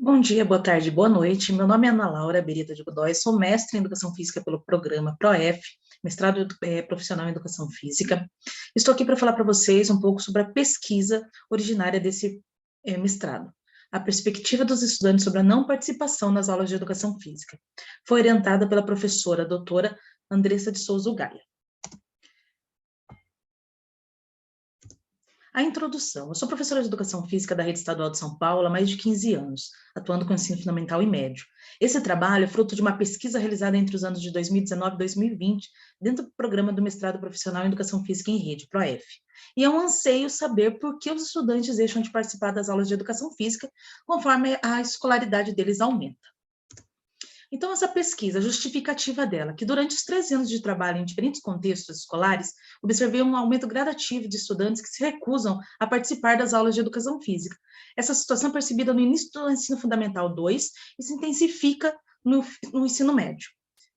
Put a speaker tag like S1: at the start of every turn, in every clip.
S1: Bom dia, boa tarde, boa noite. Meu nome é Ana Laura Berita de Godoy, sou mestre em Educação Física pelo programa PROEF, mestrado profissional em Educação Física. Estou aqui para falar para vocês um pouco sobre a pesquisa originária desse mestrado, a perspectiva dos estudantes sobre a não participação nas aulas de Educação Física. Foi orientada pela professora doutora Andressa de Souza Gaia. A introdução. Eu sou professora de Educação Física da Rede Estadual de São Paulo há mais de 15 anos, atuando com ensino fundamental e médio. Esse trabalho é fruto de uma pesquisa realizada entre os anos de 2019 e 2020, dentro do programa do mestrado profissional em Educação Física em Rede, PROEF. E é um anseio saber por que os estudantes deixam de participar das aulas de Educação Física, conforme a escolaridade deles aumenta. Então, essa pesquisa, a justificativa dela, que durante os 13 anos de trabalho em diferentes contextos escolares, observei um aumento gradativo de estudantes que se recusam a participar das aulas de educação física. Essa situação é percebida no início do ensino fundamental 2 e se intensifica no ensino médio.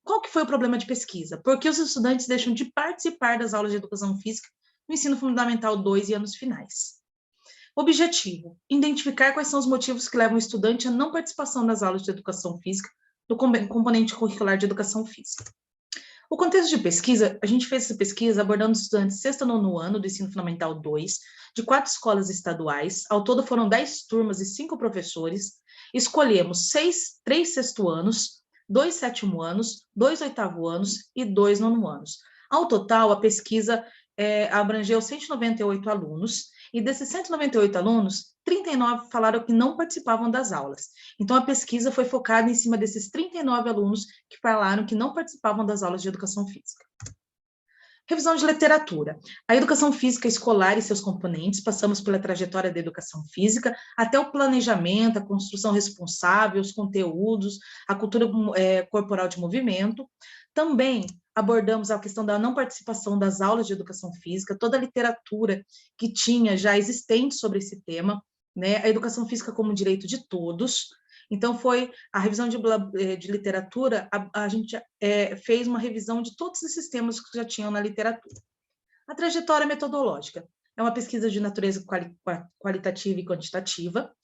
S1: Qual que foi o problema de pesquisa? Por que os estudantes deixam de participar das aulas de educação física no ensino fundamental 2 e anos finais? Objetivo: identificar quais são os motivos que levam o estudante à não participação das aulas de educação física do componente curricular de educação física. O contexto de pesquisa, a gente fez essa pesquisa abordando estudantes sexto e nono ano do ensino fundamental 2, de 4 escolas estaduais, ao todo foram 10 turmas e 5 professores, escolhemos 3 sexto anos, 2 sétimo anos, 2 oitavo anos e 2 nono anos. Ao total, a pesquisa abrangeu 198 alunos, e desses 198 alunos, 39 falaram que não participavam das aulas. Então, a pesquisa foi focada em cima desses 39 alunos que falaram que não participavam das aulas de educação física. Revisão de literatura. A educação física escolar e seus componentes, passamos pela trajetória da educação física, até o planejamento, a construção responsável, os conteúdos, a cultura corporal de movimento. Também abordamos a questão da não participação das aulas de educação física, toda a literatura que tinha já existente sobre esse tema, né? A educação física como direito de todos. Então, foi a revisão de literatura, a gente fez uma revisão de todos esses temas que já tinham na literatura. A trajetória metodológica é uma pesquisa de natureza qualitativa e quantitativa,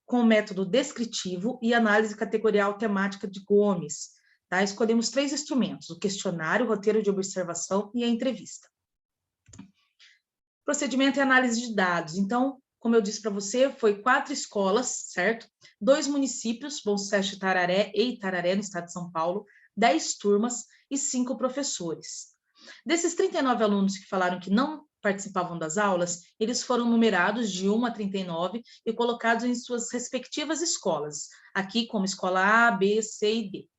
S1: com método descritivo e análise categorial temática de Gomes. Tá? Escolhemos 3 instrumentos: o questionário, o roteiro de observação e a entrevista. Procedimento e análise de dados. Então, como eu disse para você, foi 4 escolas, certo? 2 municípios, Bom Sucesso de Tararé e Itararé, no estado de São Paulo, 10 turmas e 5 professores. Desses 39 alunos que falaram que não participavam das aulas, eles foram numerados de 1 a 39 e colocados em suas respectivas escolas, aqui como escola A, B, C e D.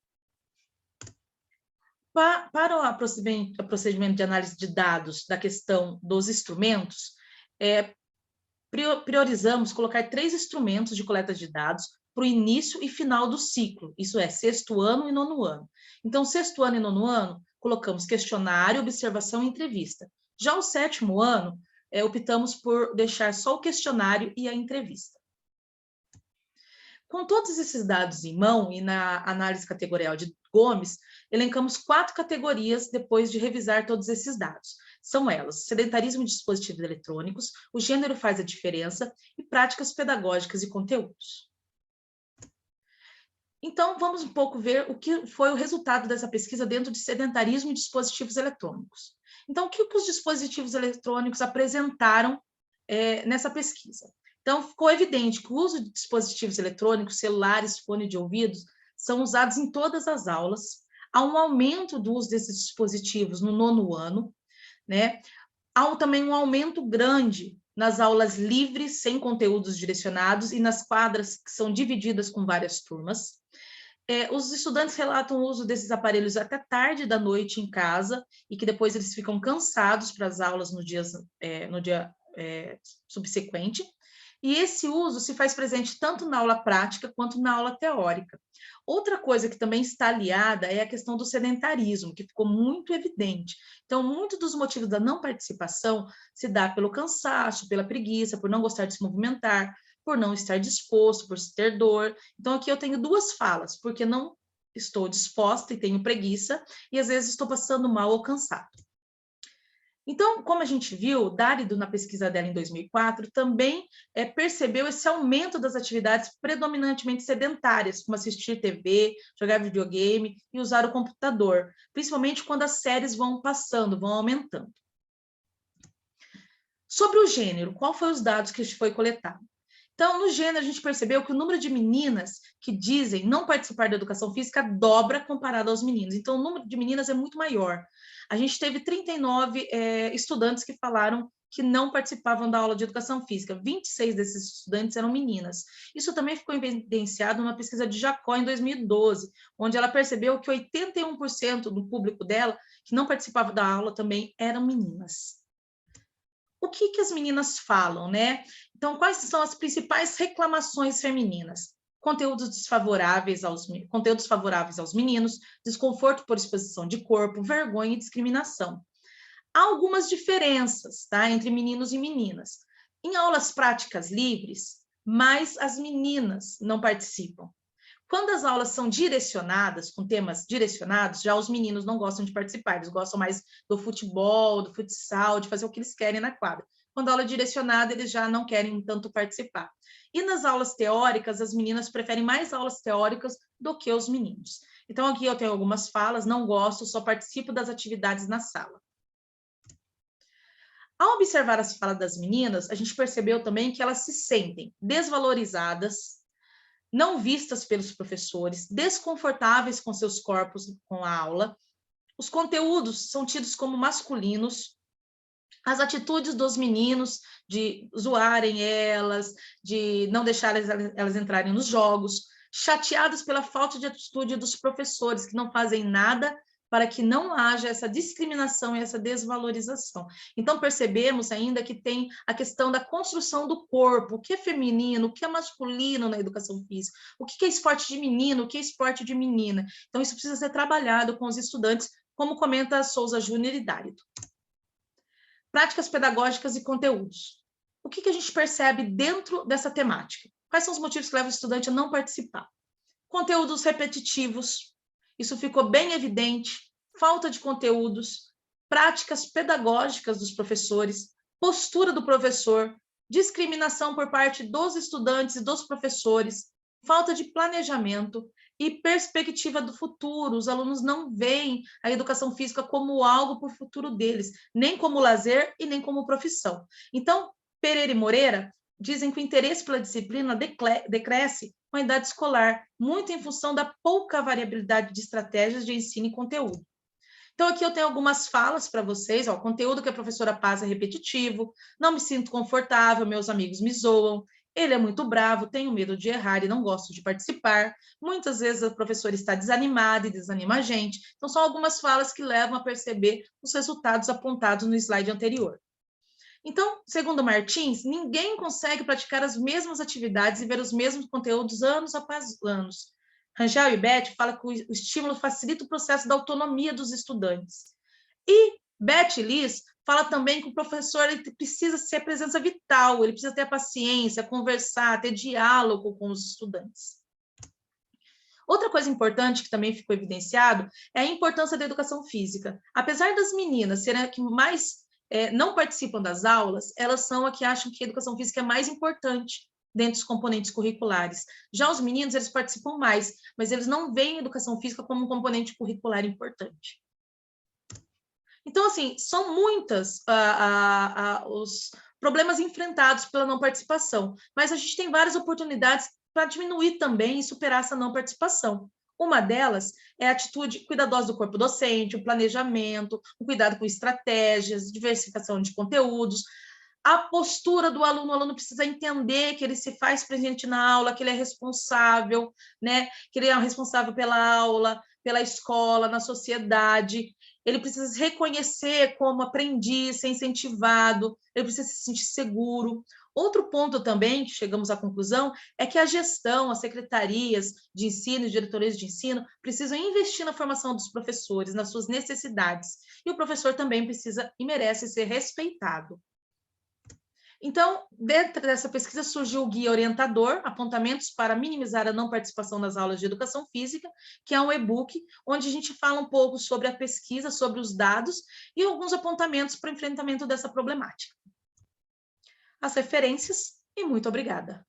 S1: Para o procedimento de análise de dados da questão dos instrumentos, priorizamos colocar 3 instrumentos de coleta de dados para o início e final do ciclo, isso é, sexto ano e nono ano. Então, sexto ano e nono ano, colocamos questionário, observação e entrevista. Já o sétimo ano, optamos por deixar só o questionário e a entrevista. Com todos esses dados em mão e na análise categorial de Gomes, elencamos 4 categorias depois de revisar todos esses dados. São elas: sedentarismo de dispositivos eletrônicos, o gênero faz a diferença e práticas pedagógicas e conteúdos. Então, vamos um pouco ver o que foi o resultado dessa pesquisa dentro de sedentarismo e dispositivos eletrônicos. Então, o que os dispositivos eletrônicos apresentaram nessa pesquisa? Então, ficou evidente que o uso de dispositivos eletrônicos, celulares, fone de ouvidos, são usados em todas as aulas. Há um aumento do uso desses dispositivos no nono ano, né? Há também um aumento grande nas aulas livres, sem conteúdos direcionados, e nas quadras que são divididas com várias turmas. Os estudantes relatam o uso desses aparelhos até tarde da noite em casa, e que depois eles ficam cansados para as aulas no dia subsequente. E esse uso se faz presente tanto na aula prática quanto na aula teórica. Outra coisa que também está aliada é a questão do sedentarismo, que ficou muito evidente. Então, muito dos motivos da não participação se dá pelo cansaço, pela preguiça, por não gostar de se movimentar, por não estar disposto, por ter dor. Então, aqui eu tenho 2 falas: porque não estou disposta e tenho preguiça, e às vezes estou passando mal ou cansado. Então, como a gente viu, Dárido, na pesquisa dela em 2004, também percebeu esse aumento das atividades predominantemente sedentárias, como assistir TV, jogar videogame e usar o computador, principalmente quando as séries vão passando, vão aumentando. Sobre o gênero, qual foi os dados que foi coletado? Então, no gênero, a gente percebeu que o número de meninas que dizem não participar da educação física dobra comparado aos meninos. Então, o número de meninas é muito maior. A gente teve 39 estudantes que falaram que não participavam da aula de educação física. 26 desses estudantes eram meninas. Isso também ficou evidenciado numa pesquisa de Jacó, em 2012, onde ela percebeu que 81% do público dela que não participava da aula também eram meninas. O que as meninas falam, né? Então, quais são as principais reclamações femininas? Conteúdos favoráveis aos meninos, desconforto por exposição de corpo, vergonha e discriminação. Há algumas diferenças, tá, entre meninos e meninas. Em aulas práticas livres, mais as meninas não participam. Quando as aulas são direcionadas, com temas direcionados, já os meninos não gostam de participar, eles gostam mais do futebol, do futsal, de fazer o que eles querem na quadra. Quando a aula é direcionada, eles já não querem tanto participar. E nas aulas teóricas, as meninas preferem mais aulas teóricas do que os meninos. Então, aqui eu tenho algumas falas, não gosto, só participo das atividades na sala. Ao observar as falas das meninas, a gente percebeu também que elas se sentem desvalorizadas, não vistas pelos professores, desconfortáveis com seus corpos com a aula, os conteúdos são tidos como masculinos, as atitudes dos meninos de zoarem elas, de não deixar elas entrarem nos jogos, chateadas pela falta de atitude dos professores, que não fazem nada para que não haja essa discriminação e essa desvalorização. Então, percebemos ainda que tem a questão da construção do corpo, o que é feminino, o que é masculino na educação física, o que é esporte de menino, o que é esporte de menina. Então, isso precisa ser trabalhado com os estudantes, como comenta Souza Júnior e Dárido. Práticas pedagógicas e conteúdos. O que a gente percebe dentro dessa temática? Quais são os motivos que levam o estudante a não participar? Conteúdos repetitivos, isso ficou bem evidente, falta de conteúdos, práticas pedagógicas dos professores, postura do professor, discriminação por parte dos estudantes e dos professores, falta de planejamento e perspectiva do futuro. Os alunos não veem a educação física como algo para o futuro deles, nem como lazer e nem como profissão. Então, Pereira e Moreira dizem que o interesse pela disciplina decresce com a idade escolar, muito em função da pouca variabilidade de estratégias de ensino e conteúdo. Então, aqui eu tenho algumas falas para vocês. O conteúdo que a professora passa é repetitivo, não me sinto confortável, meus amigos me zoam, ele é muito bravo, tenho medo de errar e não gosto de participar. Muitas vezes a professora está desanimada e desanima a gente. Então, são algumas falas que levam a perceber os resultados apontados no slide anterior. Então, segundo Martins, ninguém consegue praticar as mesmas atividades e ver os mesmos conteúdos anos após anos. Rangel e Beth falam que o estímulo facilita o processo da autonomia dos estudantes. E Beth e Liz fala também que o professor ele precisa ser a presença vital, ele precisa ter a paciência, conversar, ter diálogo com os estudantes. Outra coisa importante que também ficou evidenciado é a importância da educação física. Apesar das meninas serem a que mais não participam das aulas, elas são a que acham que a educação física é mais importante dentro dos componentes curriculares. Já os meninos, eles participam mais, mas eles não veem a educação física como um componente curricular importante. Então, assim, são muitas os problemas enfrentados pela não participação, mas a gente tem várias oportunidades para diminuir também e superar essa não participação. Uma delas é a atitude cuidadosa do corpo docente, o planejamento, o cuidado com estratégias, diversificação de conteúdos, a postura do aluno. O aluno precisa entender que ele se faz presente na aula, que ele é responsável, né? Que ele é responsável pela aula, pela escola, na sociedade. Ele precisa se reconhecer como aprendiz, ser incentivado, ele precisa se sentir seguro. Outro ponto também, que chegamos à conclusão, é que a gestão, as secretarias de ensino, os diretorias de ensino, precisam investir na formação dos professores, nas suas necessidades. E o professor também precisa e merece ser respeitado. Então, dentro dessa pesquisa surgiu o guia orientador, apontamentos para minimizar a não participação nas aulas de educação física, que é um e-book onde a gente fala um pouco sobre a pesquisa, sobre os dados e alguns apontamentos para o enfrentamento dessa problemática. As referências e muito obrigada.